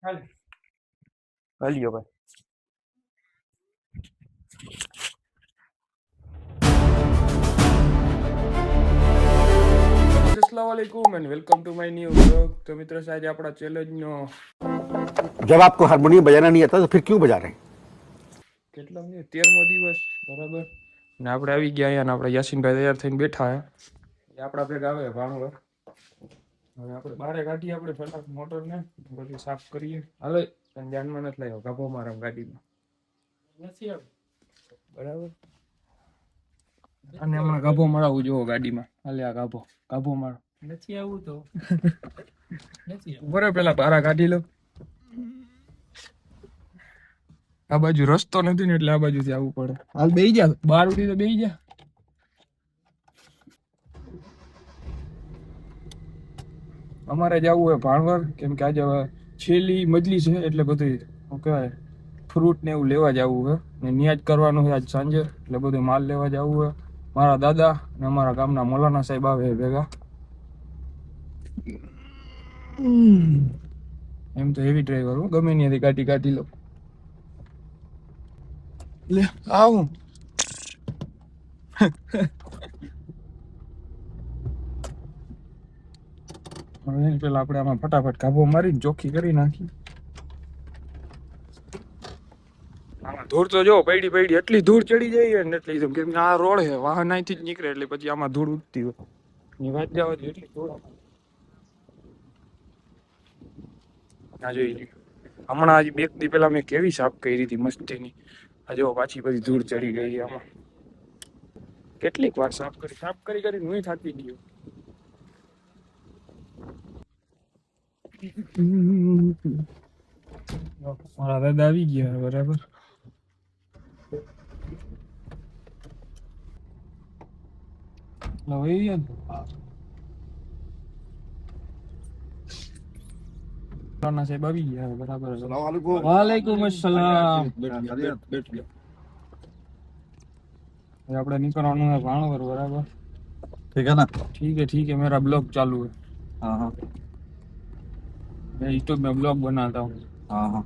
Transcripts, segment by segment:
હાલ હાલ્યો ભાઈ. अस्सलाम वालेकुम and welcome to my new vlog. तो मित्रों आज આપણા ચેલેન્જ નો जब आपको हारमोनियम बजाना नहीं आता तो फिर क्यों बजा रहे हैं? કેટલો 13મો દિવસ બરાબર ને આપણે આવી ગયા અહીંયા ને આપણે યાસીનભાઈ તૈયાર થઈને બેઠા હે. એ આપણા ભેગા આવે ભાણવર. હવે આપણે બારે કાઢીએ આપણે ફટાફટ મોટર ને બધી સાફ કરીએ. હાલે તને ધ્યાનમાં નથી લાવ્યો ગાભો મારમ ગાડીમાં નથી આવ બરાબર. અને હમણાં ગાભો મારાવું જોવો ગાડીમાં. હાલે આ ગાભો ગાભો મારો નથી આવું તો નથી બરાબર. પેલા બારા કાઢી લો. આ બાજુ રસ્તો નથી ને એટલે આ બાજુથી આવવું પડે. હાલ બેહી જા બાર ઉઠી તો બેહી જા. અમારે જવું હોય ભાણવર કેમ કે આજે છેલ્લી મજલી છે એટલે બધું શું કહેવાય ફ્રૂટ ને એવું લેવા જવું હોય ને નિયાજ કરવાનું છે આજ સાંજે એટલે બધું માલ લેવા જવું હોય. મારા દાદા ને અમારા ગામના મોલાના સાહેબ આવે ભેગા. એમ તો હેવી ડ્રાઈવર હું ગમે ત્યાંથી કાઢી કાઢી લો. લે આવું પેલા આપણે આમાં ફટાફટ કાબો મારીને ચોખ્ખી કરી નાખી. આમાં ધૂળ તો જો પડી પડી એટલી ધૂળ ચડી જાય ને એટલી કેમ કે આ રોડ છે વાહન અહીંથી જ નીકળે એટલે પછી આમાં ધૂળ ઉઠતી હોય ની વાત જવા દે એટલી ધૂળ. આ જોઈ હમણાં હજી બે દી પેલા મેં કેવી સાફ કરી હતી મસ્તીની. આ જો પાછી બધી ધૂળ ચડી ગઈ આમાં. કેટલીક વાર સાફ કરી કરી હું થાકી ગયો. મારા દાદા આવી ગયા બરાબર. સાહેબ આવી ગયા બરાબર. વાલેકુમ અસલામ. આપણે નીકળવાનું है भाणवर बराबर. ठीक है ना? ठीक है मेरा ब्लॉग चालू है. हाँ हाँ मैं यूट्यूब में ब्लॉग बनाता हूँ. हाँ हाँ.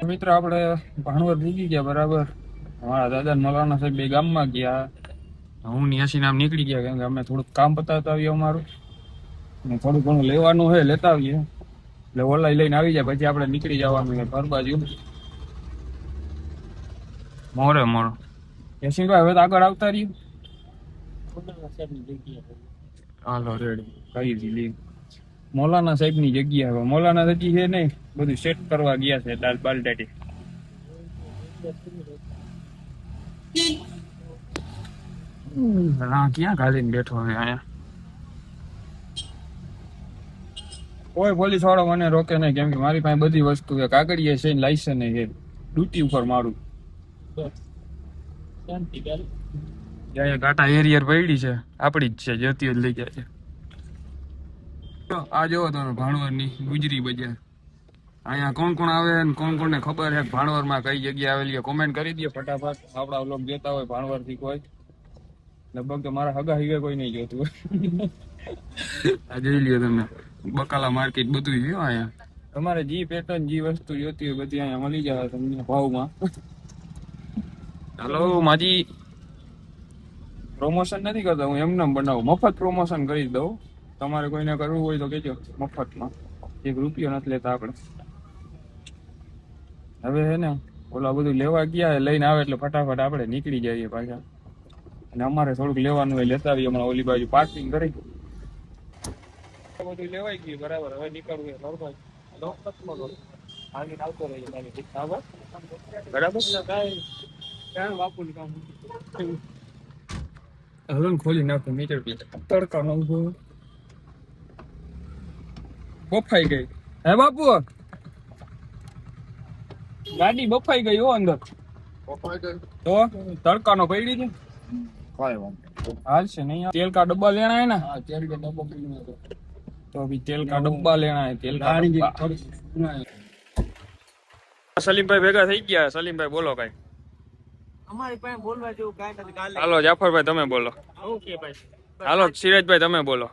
મિત્ર આપણે ભાણવર ભૂગી ગયા બરાબર. અમારા દાદા મલાના સાહેબ બે ગામમાં ગયા. હું ન્યાસી નામ નીકળી ગયા કેમ કે અમે થોડુંક કામ પતાવતા આવીએ અમારું ને થોડું ઘણું લેવાનું હોય લેતા આવીએ એટલે ઓલા લઈને આવી જાય પછી આપણે નીકળી જવાનું ઘર બાજુ. મોરે મોરો યાસીનભાઈ હવે તો આગળ આવતા રહ્યું. હાલો રેડી કહી દીધી મોલાના સાહેબ ની જગ્યા. હવે મોલાના હજી છે નહીં બધું સેટ કરવા ગયા છે દાલ બાલટાટી. ક્યાં ગાડીને બેઠો હવે અહીંયા કોઈ પોલીસ વાળો મને રોકે નહીં કેમ કે મારી પાસે બધી વસ્તુ છે. કાગળિયે છે લાયસન્સ છે ડ્યુટી ઉપર મારું. ગાટા એરિયર પડી છે આપડી જ છે જતી લઈ જાય છે. આ જોવો તમે ભાણવરની ગુજરી બજાર. અહીંયા કોણ કોણ આવે ને કોણ કોણ ને ખબર છે ભાણવરમાં કઈ જગ્યા આવેલી કોમેન્ટ કરી દે ફટાફટ. આપડા લોકો જોતા હોય ભાણવર થી કોઈ લગભગ તો મારા હગા હિગે કોઈ નહીં જોતું હોય. આ જોઈ લ્યો તમે બકાલા માર્કેટ બધું છે અહીંયા. તમારે જી પેટર્ન જી વસ્તુ જોતી હોય બધી અહીંયા મળી જાય તમને ભાવમાં. હાલો માજી પ્રોમોશન નથી કરતા હું એમને બનાવું મફત પ્રોમોશન કરી દઉં. તમારે કોઈને કરવું હોય તો કેજો મફતમાં. 1 રૂપિયો નથી લેતા આપણે. હવે હે ને ઓલા બધું લેવા ગયા લઈને આવે એટલે ફટાફટ આપણે નીકળી જઈએ પાછા. અને અમારે થોડુંક લેવાનું હોય લેતા આવીએ. હમણાં ઓલી બાજુ પાર્કિંગ કરી બધું લેવાઈ ગયું બરાબર. હવે નીકળવું બરાબર હલો ખોલી નાખું મીટર તડકા નો બફાઈ ગઈ. હે બાપુ ગાડી બફાઈ ગઈ હો અંદર. તો તડકાનો પડી છે હાલ છે નહીં. તેલ કા ડબ્બા લેના है ना. तेल का डब्बा पीना है तो अभी तेल का डब्बा लेना है, तेल का डब्बा। सलीम भाई भेगा થઈ ગયા. સલીમ ભાઈ બોલો કઈ. અમારી પાસે બોલવા જેવું કાંઈ નથી કાલે. હાલો જાફરભાઈ તમે બોલો. ઓકે ભાઈ. હાલો સિરાજભાઈ તમે બોલો.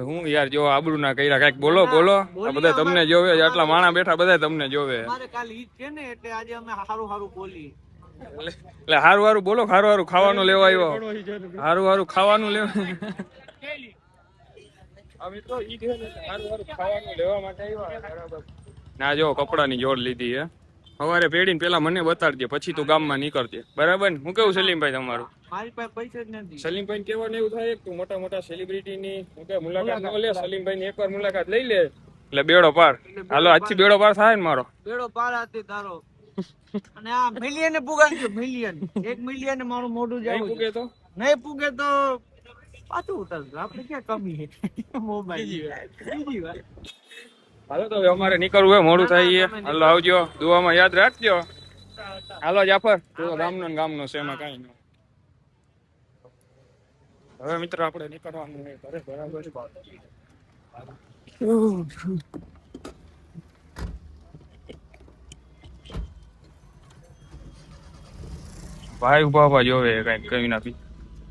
હું યાર જો આબરૂ ના કર્યા કઈક બોલો બોલો. આ બધા તમને જોવે, આટલા માણા બેઠા બધા તમને જોવે. અમારે કાલે ઈદ છે ને એટલે આજે અમે હારું હારું બોલી. એટલે હારું હારું બોલો, હારું હારું ખાવાનું લેવા આવ્યો. હારું હારું ખાવાનું લેવા. અમે તો ઈદ છે ને હારું હારું ખાવાનું લેવા માટે આવ્યા. બરાબર. ના જો કપડાની જોડ લીધી હે. સવારે પેડીને પેલા મને બતાડજે, પછી તું ગામમાં નીકળજે. બરાબર. હું કેવું સલીમભાઈ તમારું? મારી પાસે પૈસા જ નથી. સલીમભાઈ કહેવાનું એવું થાય કે તું મોટા મોટા સેલિબ્રિટીની મુલાકાત ન લે, સલીમભાઈ ની એકવાર મુલાકાત લઈ લે એટલે બેડો પાર. હાલો આજથી બેડો પાર થાય ને મારો. બેડો પાર હતી તારો. અને આ મિલિયન ને પુગાડજો, મિલિયન 1 મિલિયન મારું મોઢું નહીં જાવું પૂગે તો નહીં પૂગે તો પાછું ઉતારજો. આપણે ક્યાં કમી છે મોબાઈલ બીજી વાત. હાલો તો હવે અમારે નીકળવું હોય, મોડું થાય છે. હાલો આવજો, દુઆમાં યાદ રાખજો. હાલો જાફર, તું ગામનો ને ગામનો છે, એમાં કઈ નહીં. હવે મિત્ર આપણે નીકળવાનું છે ઘરે. બરાબર. ભાઈ ઉભા ઉભા જોવે કઈક કઈ ના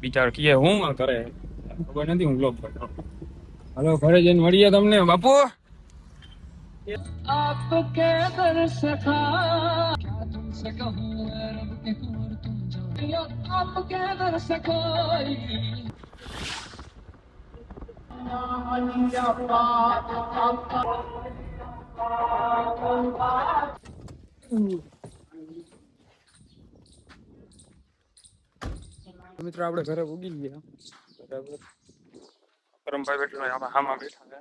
બિચાર કીએ હું કરે ખબર નથી. હું બ્લોગ કરતો. હાલો ઘરે જઈને મળીએ તમને બાપુ. आपके दर सखा क्या तुमसे कहूँ रब के दूर तुम जाओ आपके दर सखाई મિત્રો આપણે ઘરે ઉગી ગયા. બરાબર. કરમભાઈ બેઠા આમાં હામાં બેઠા છે.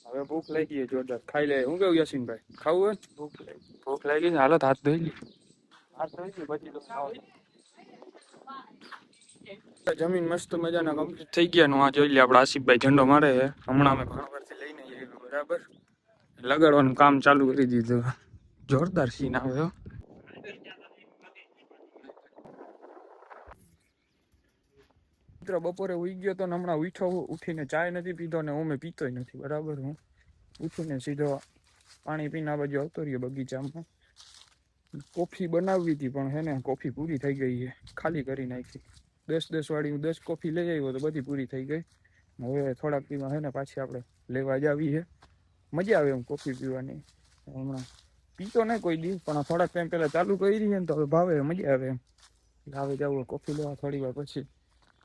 હવે ભૂખ લાગી છે જોરદાર. ખાઈ લે. હું કેવું યાસીનભાઈ, ખાવું હોય? ભૂખ લાગી છે. હાલત હાથ ધોઈ લી. હાથ ધોઈ લી પછી તો ખાવા. જમીન મસ્ત મજાના કમ્પ્લીટ થઈ ગયા નું. આ જોઈ લે આપડા આસિફભાઈ ઝંડો મારે છે. હમણાં અમે ભાણવડથી લઈને આવ્યા. બરાબર. લગાડવાનું કામ ચાલુ કરી દીધું. જોરદાર સીન આવે. બપોરે ઉઈ ગયો તો હમણાં ઉઠીને ચાય નથી પીધો ને હું પીતોય નથી. બરાબર. હું ઉઠીને સીધો પાણી પીને આ બાજુ આવતો રહ્યો બગીચામાં. કોફી બનાવવી હતી પણ હે ને કોફી પૂરી થઈ ગઈ છે, ખાલી કરી નાખી. 10 વાળી હું 10 કોફી લઈ આવ્યો તો બધી પૂરી થઈ ગઈ. હવે થોડાક પીવા હે ને પાછી આપણે લેવા જ આવી છે. મજા આવે એમ કોફી પીવાની. હમણાં પીતો નહીં કોઈ દી પણ થોડાક ટાઈમ પહેલા ચાલુ કરી ને તો હવે ભાવે, મજા આવે એમ. હવે જવું કોફી લેવા થોડી વાર પછી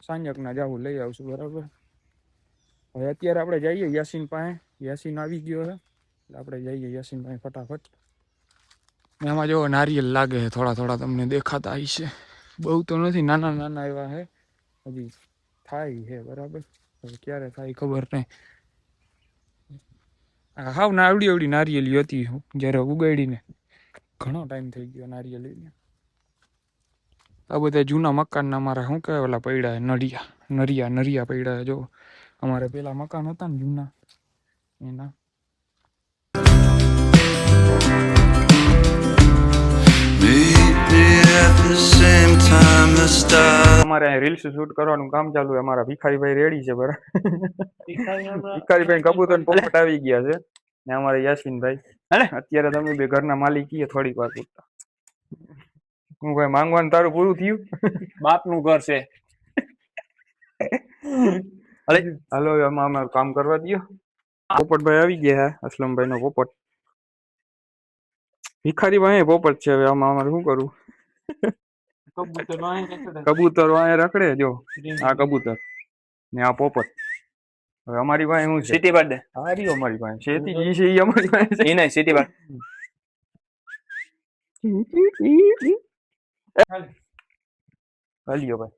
સાંજકના જવું લઈ આવશું. બરાબર. હવે અત્યારે આપણે જઈએ યાસીન પાસે. યાસીન આવી ગયો છે એટલે આપણે જઈએ યાસીન પાસે ફટાફટ. એમાં જો નારિયેલ લાગે છે થોડા થોડા, તમને દેખાતા હશે. બહુ તો નથી, નાના નાના એવા છે. હજી થાય છે. બરાબર. હવે ક્યારે થાય ખબર નહીં. હાવ નાવડી એવડી નારિયેલી હતી જ્યારે ઉગાડીને. ઘણો ટાઈમ થઈ ગયો નારિયેલીને. આ બધા જૂના મકાનના અમારા શું કહેવાય ઓલા પડ્યા નરિયા પડ્યા. જો અમારે પેલા મકાન હતા ને જૂના એના. અમારે રીલ્સ શૂટ કરવાનું કામ ચાલુ છે. અમારા ભિખારીભાઈ રેડી છે. બરાબર. ભિખારીભાઈ કબૂતર ને પોપટ આવી ગયા છે ને અમારે યાસીનભાઈ અત્યારે તમે બે ઘરના માલિકી થોડીક વાર પૂછતા. હું ભાઈ માંગવાનું તારું પૂરું થયું? બાપ નું ઘર છે. હાલો આમાં અમારું કામ કરવા દો. પોપટભાઈ આવી ગયા. અસલમભાઈ નો પોપટ. ભિખારીભાઈ પોપટ છે. હવે આમાં અમારે શું કરવું? કબૂતર અહીંયા રખડે. જો આ કબૂતર ને આ પોપટ. હવે અમારી પાસે શું છે? સિટી બાદ હા રહ્યો અમારી પાસે. શેતી જી છે ઈ અમારી પાસે છે. ઈ નહીં સિટી બાદ હાલ્યો ભાઈ.